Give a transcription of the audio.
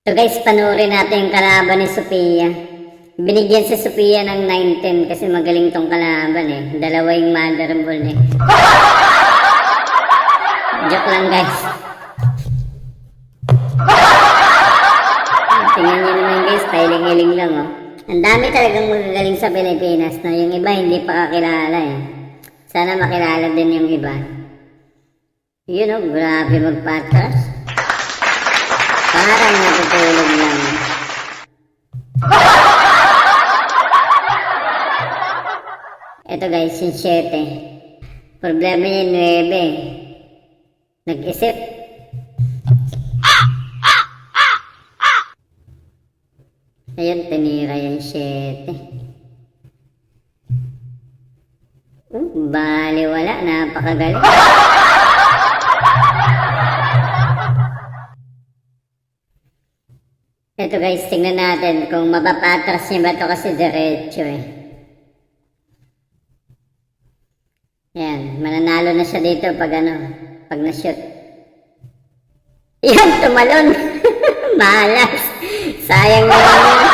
So guys, panoorin natin yung kalaban ni Sophia. Binigyan si Sophia ng 9-10 kasi magaling tong kalaban eh. Dalawa yung mother ball eh. Joke lang guys. Tingnan nyo naman guys, pailing-iling lang oh. Ang dami talagang magagaling sa Pilipinas na yung iba hindi pa kakilala eh. Sana makilala din yung iba. Yun oh, grabe magpatras. Parang natutulog lang. Ito guys, yung 7. Problema niya yung 9. Nag-isip. Ayun, tinira yung 7. Bali wala, napakagaling. Ito guys, tingnan natin kung mapapatras niya ba ito kasi diretso eh. Yan, mananalo na siya dito pag pag na-shoot. Yan, tumalon. Malas. Sayang naman yun.